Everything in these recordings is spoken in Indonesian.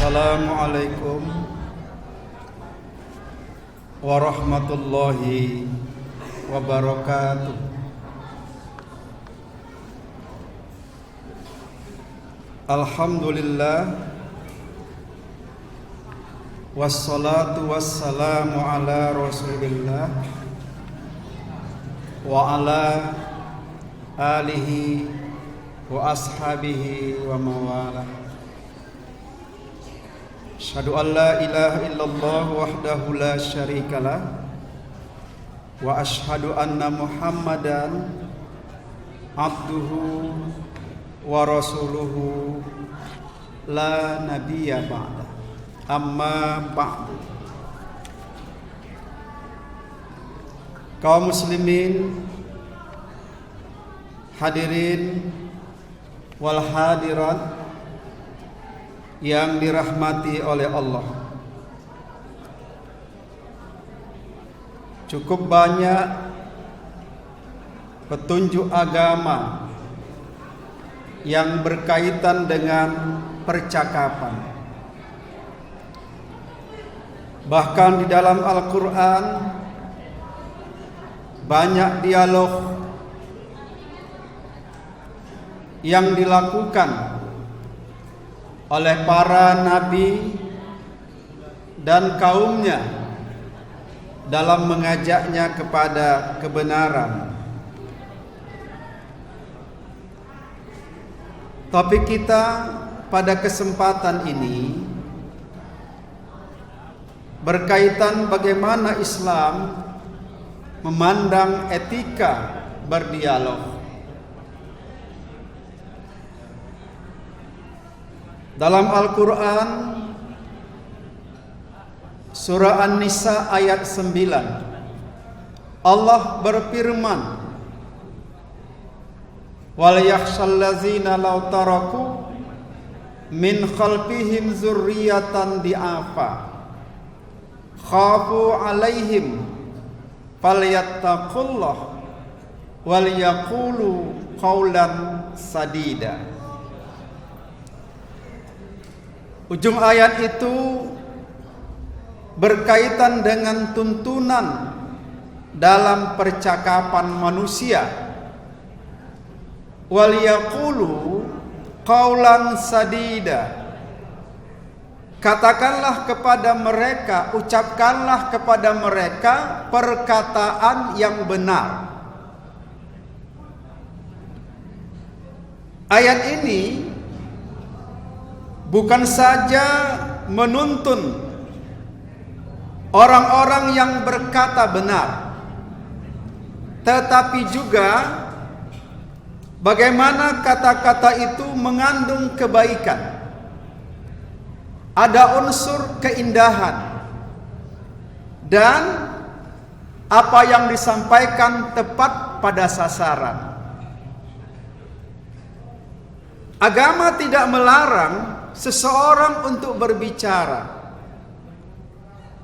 Assalamualaikum warahmatullahi wabarakatuh. Alhamdulillah, wassalatu wassalamu ala Rasulillah wa ala alihi wa ashabihi wa mawalah. Asyhadu an la ilaha illallah wahdahu la syarikalah wa asyhadu anna Muhammadan abduhu wa rasuluhu la nabiyya ba'da. Amma ba'du. Kaum muslimin, hadirin wal hadirat yang dirahmati oleh Allah, cukup banyak petunjuk agama yang berkaitan dengan percakapan. Bahkan di dalam Al-Quran banyak dialog yang dilakukan oleh para nabi dan kaumnya dalam mengajaknya kepada kebenaran. Topik kita pada kesempatan ini berkaitan bagaimana Islam memandang etika berdialog. Dalam Al-Quran Surah An-Nisa ayat 9, Allah berfirman, wal yakhshal ladzina law taraku min khalfihim dzurriyyatan di'afa khafu alaihim falyattaqullah wal yaqulu qawlan sadida. Ujung ayat itu berkaitan dengan tuntunan dalam percakapan manusia. Wal yaqulu qaulan sadida. Katakanlah kepada mereka, ucapkanlah kepada mereka perkataan yang benar. Ayat ini bukan saja menuntun orang-orang yang berkata benar, tetapi juga bagaimana kata-kata itu mengandung kebaikan. Ada unsur keindahan dan apa yang disampaikan tepat pada sasaran. Agama tidak melarang seseorang untuk berbicara,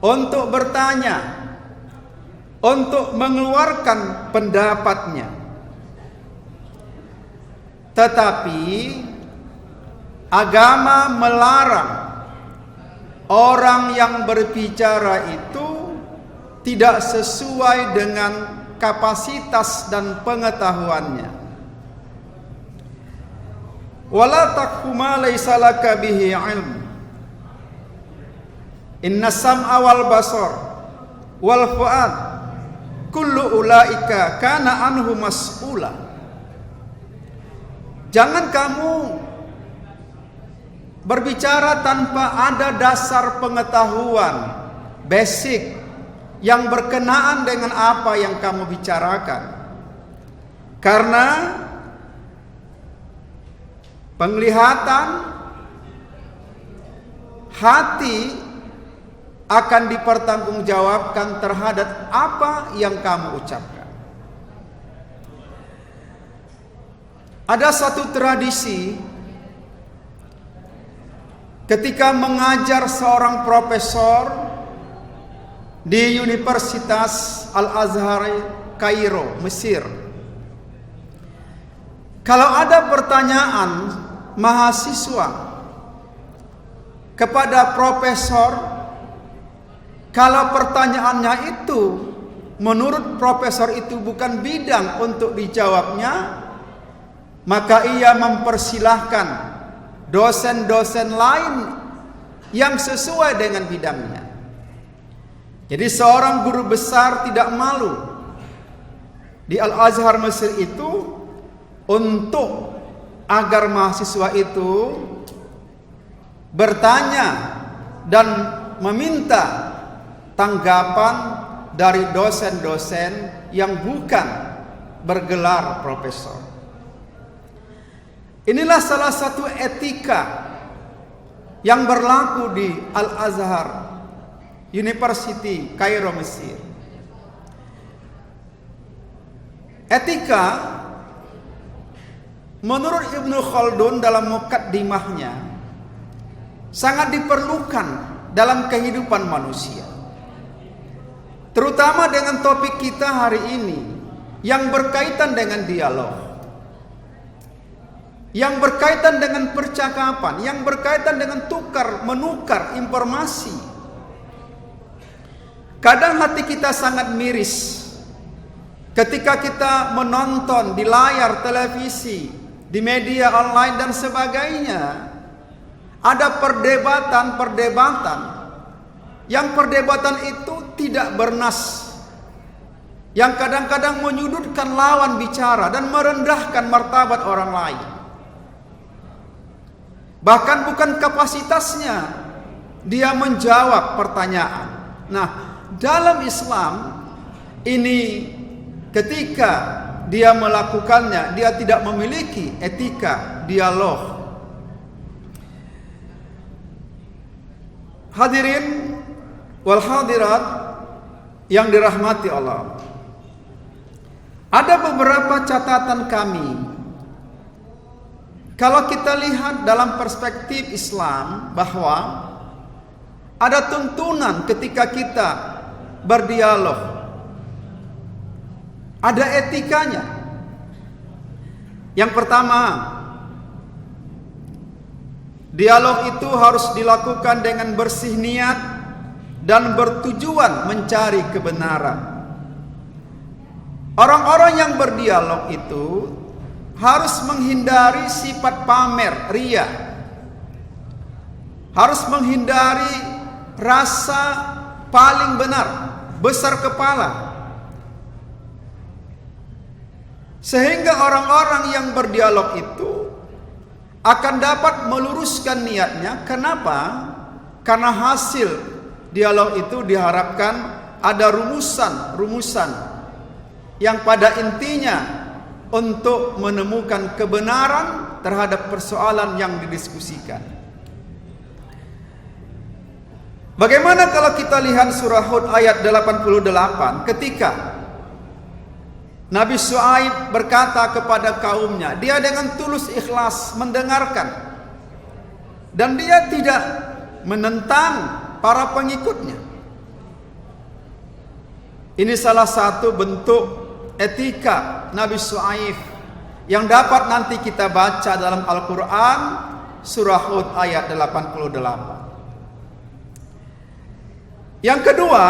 untuk bertanya, untuk mengeluarkan pendapatnya. Tetapi agama melarang orang yang berbicara itu tidak sesuai dengan kapasitas dan pengetahuannya. Wala taqfu ma laysa laka bihi ilm. Inna sam'a wal basar wal fuad kullu ulaika kana anhu mas'ula. Jangan kamu berbicara tanpa ada dasar pengetahuan basic yang berkenaan dengan apa yang kamu bicarakan. Karena penglihatan hati akan dipertanggungjawabkan terhadap apa yang kamu ucapkan. Ada satu tradisi ketika mengajar seorang profesor di Universitas Al-Azhar Kairo, Mesir. Kalau ada pertanyaan mahasiswa kepada profesor, kalau pertanyaannya itu menurut profesor itu bukan bidang untuk dijawabnya, maka ia mempersilahkan dosen-dosen lain yang sesuai dengan bidangnya. Jadi seorang guru besar tidak malu di Al-Azhar Mesir itu untuk agar mahasiswa itu bertanya dan meminta tanggapan dari dosen-dosen yang bukan bergelar profesor. Inilah salah satu etika yang berlaku di Al-Azhar University Kairo, Mesir. Etika menurut Ibnu Khaldun dalam mukaddimahnya sangat diperlukan dalam kehidupan manusia, terutama dengan topik kita hari ini yang berkaitan dengan dialog, yang berkaitan dengan percakapan, yang berkaitan dengan menukar informasi. Kadang hati kita sangat miris ketika kita menonton di layar televisi, di media online dan sebagainya, ada perdebatan yang perdebatan itu tidak bernas, yang kadang-kadang menyudutkan lawan bicara dan merendahkan martabat orang lain. Bahkan bukan kapasitasnya dia menjawab pertanyaan. Nah, dalam Islam ini ketika dia melakukannya, dia tidak memiliki etika dialog. Hadirin wal hadirat yang dirahmati Allah, ada beberapa catatan kami. Kalau kita lihat dalam perspektif Islam bahwa ada tuntunan ketika kita berdialog, ada etikanya. Yang pertama, dialog itu harus dilakukan dengan bersih niat dan bertujuan mencari kebenaran. Orang-orang yang berdialog itu harus menghindari sifat pamer, ria. Harus menghindari rasa paling benar, besar kepala. Sehingga orang-orang yang berdialog itu akan dapat meluruskan niatnya. Kenapa? Karena hasil dialog itu diharapkan ada rumusan yang pada intinya untuk menemukan kebenaran terhadap persoalan yang didiskusikan. Bagaimana kalau kita lihat surah Hud ayat 88 ketika Nabi Syuaib berkata kepada kaumnya, dia dengan tulus ikhlas mendengarkan dan dia tidak menentang para pengikutnya. Ini salah satu bentuk etika Nabi Syuaib yang dapat nanti kita baca dalam Al-Quran surah Hud ayat 88. Yang kedua,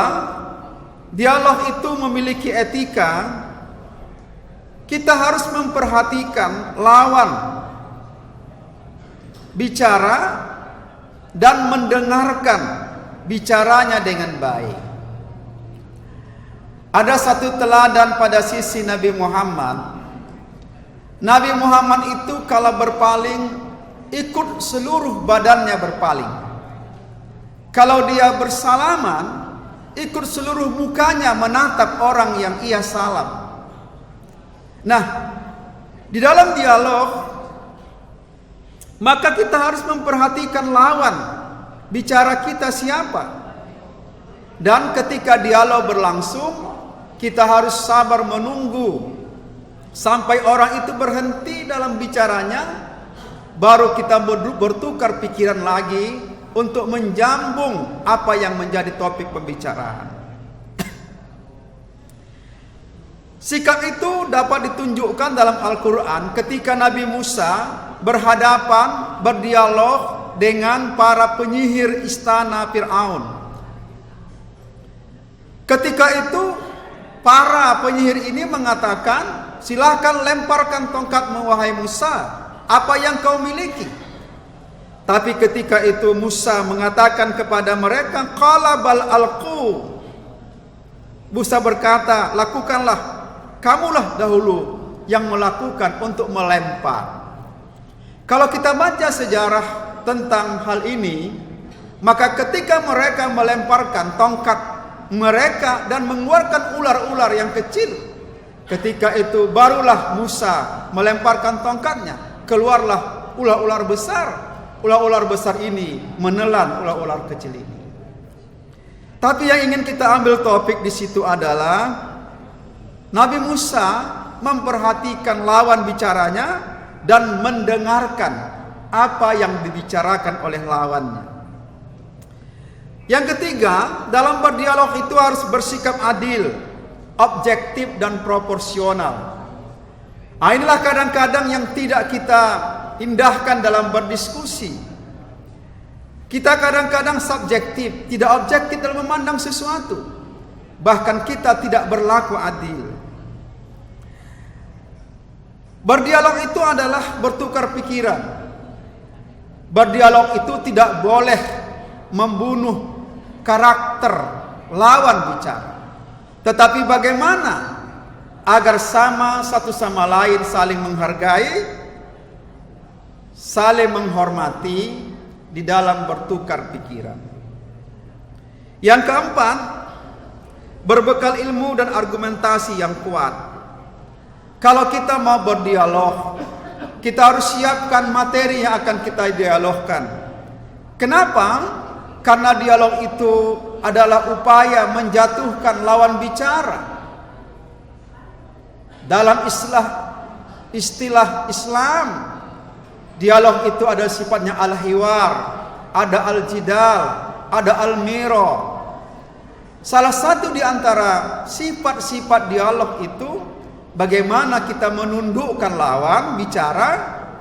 dialog itu memiliki etika. Kita harus memperhatikan lawan bicara dan mendengarkan bicaranya dengan baik. Ada satu teladan pada sisi Nabi Muhammad. Nabi Muhammad itu kalau berpaling ikut seluruh badannya berpaling. Kalau dia bersalaman ikut seluruh mukanya menatap orang yang ia salam. Nah, di dalam dialog maka kita harus memperhatikan lawan bicara kita siapa. Dan ketika dialog berlangsung, kita harus sabar menunggu sampai orang itu berhenti dalam bicaranya, baru kita bertukar pikiran lagi untuk menjambung apa yang menjadi topik pembicaraan. Sikap itu dapat ditunjukkan dalam Al-Quran ketika Nabi Musa berdialog dengan para penyihir istana Fir'aun. Ketika itu para penyihir ini mengatakan, "Silakan lemparkan tongkatmu wahai Musa, apa yang kau miliki." Tapi ketika itu Musa mengatakan kepada mereka, "Qala bal alqu." Musa berkata, "Lakukanlah, kamulah dahulu yang melakukan untuk melempar." Kalau kita baca sejarah tentang hal ini, maka ketika mereka melemparkan tongkat mereka dan mengeluarkan ular-ular yang kecil, ketika itu barulah Musa melemparkan tongkatnya, keluarlah ular-ular besar. Ular-ular besar ini menelan ular-ular kecil ini. Tapi yang ingin kita ambil topik di situ adalah Nabi Musa memperhatikan lawan bicaranya dan mendengarkan apa yang dibicarakan oleh lawannya. Yang ketiga, dalam berdialog itu harus bersikap adil, objektif dan proporsional. Inilah kadang-kadang yang tidak kita indahkan dalam berdiskusi. Kita kadang-kadang subjektif, tidak objektif dalam memandang sesuatu. Bahkan kita tidak berlaku adil. Berdialog itu adalah bertukar pikiran. Berdialog itu tidak boleh membunuh karakter lawan bicara. Tetapi bagaimana agar sama satu sama lain saling menghargai, saling menghormati di dalam bertukar pikiran. Yang keempat, berbekal ilmu dan argumentasi yang kuat. Kalau kita mau berdialog, kita harus siapkan materi yang akan kita dialogkan. Kenapa? Karena dialog itu adalah upaya menjatuhkan lawan bicara. Dalam istilah Islam, dialog itu ada sifatnya al-hiwar, ada al-jidal, ada al-miro. Salah satu di antara sifat-sifat dialog itu bagaimana kita menundukkan lawan bicara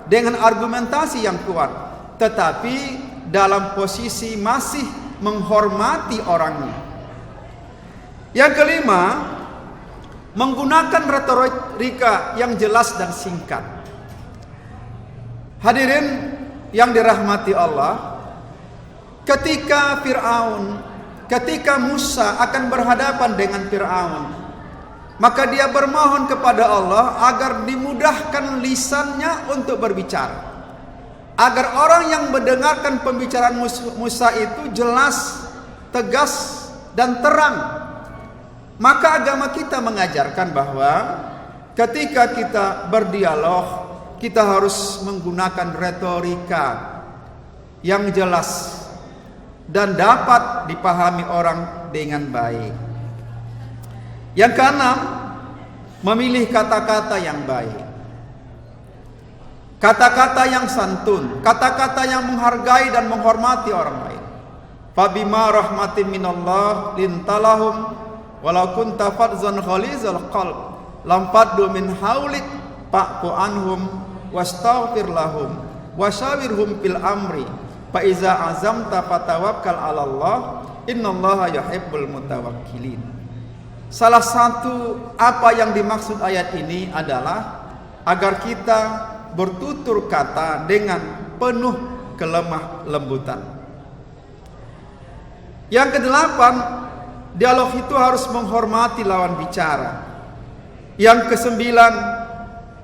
dengan argumentasi yang kuat, tetapi dalam posisi masih menghormati orangnya. Yang kelima, menggunakan retorika yang jelas dan singkat. Hadirin yang dirahmati Allah, ketika Musa akan berhadapan dengan Fir'aun, maka dia bermohon kepada Allah agar dimudahkan lisannya untuk berbicara, agar orang yang mendengarkan pembicaraan Musa itu jelas, tegas, dan terang. Maka agama kita mengajarkan bahwa ketika kita berdialog, kita harus menggunakan retorika yang jelas dan dapat dipahami orang dengan baik. Yang keenam, memilih kata-kata yang baik. Kata-kata yang santun, kata-kata yang menghargai dan menghormati orang lain. Fabima rahmatin minallah lintalahum walau kunta fadzan ghalizal qalb lam faddu min haulik fa'fu anhum wastaghfir lahum wasyawirhum fil amri fa iza azamta fatawakkal 'alallah innallaha yuhibbul mutawakkilin. Salah satu apa yang dimaksud ayat ini adalah agar kita bertutur kata dengan penuh kelemah lembutan. Yang kedelapan, dialog itu harus menghormati lawan bicara. Yang kesembilan,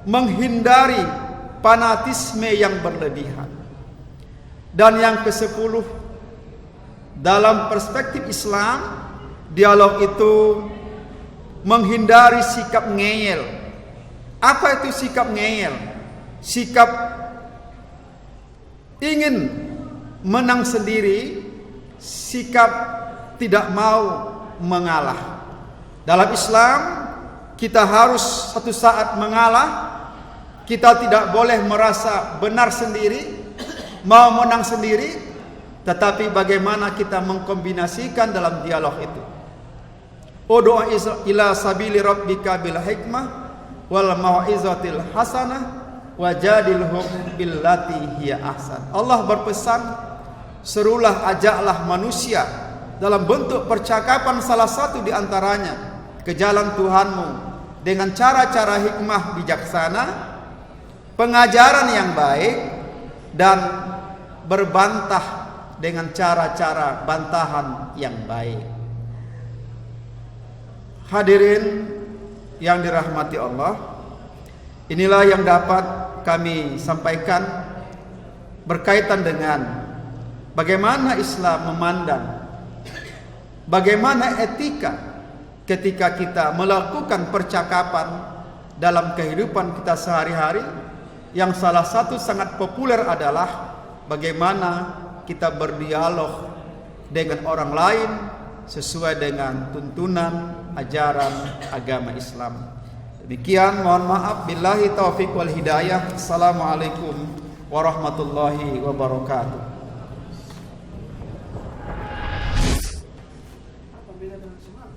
menghindari fanatisme yang berlebihan. Dan yang kesepuluh, dalam perspektif Islam, dialog itu menghindari sikap ngeyel. Apa itu sikap ngeyel? Sikap ingin menang sendiri, sikap tidak mau mengalah. Dalam Islam, kita harus satu saat mengalah. Kita tidak boleh merasa benar sendiri, mau menang sendiri, tetapi bagaimana kita mengkombinasikan dalam dialog itu. Ud'u ila sabili rabbika bil hikmah wal mau'izatil hasanah wajadilhum billati hiya ahsan. Allah berpesan, serulah, ajaklah manusia dalam bentuk percakapan salah satu di antaranya ke jalan Tuhanmu dengan cara-cara hikmah bijaksana, pengajaran yang baik, dan berbantah dengan cara-cara bantahan yang baik. Hadirin yang dirahmati Allah, inilah yang dapat kami sampaikan berkaitan dengan bagaimana Islam memandang, bagaimana etika ketika kita melakukan percakapan dalam kehidupan kita sehari-hari, yang salah satu sangat populer adalah bagaimana kita berdialog dengan orang lain sesuai dengan tuntunan ajaran agama Islam. Demikian, mohon maaf, billahi taufiq wal hidayah. Assalamualaikum warahmatullahi wabarakatuh. Apa beda dengan semangat?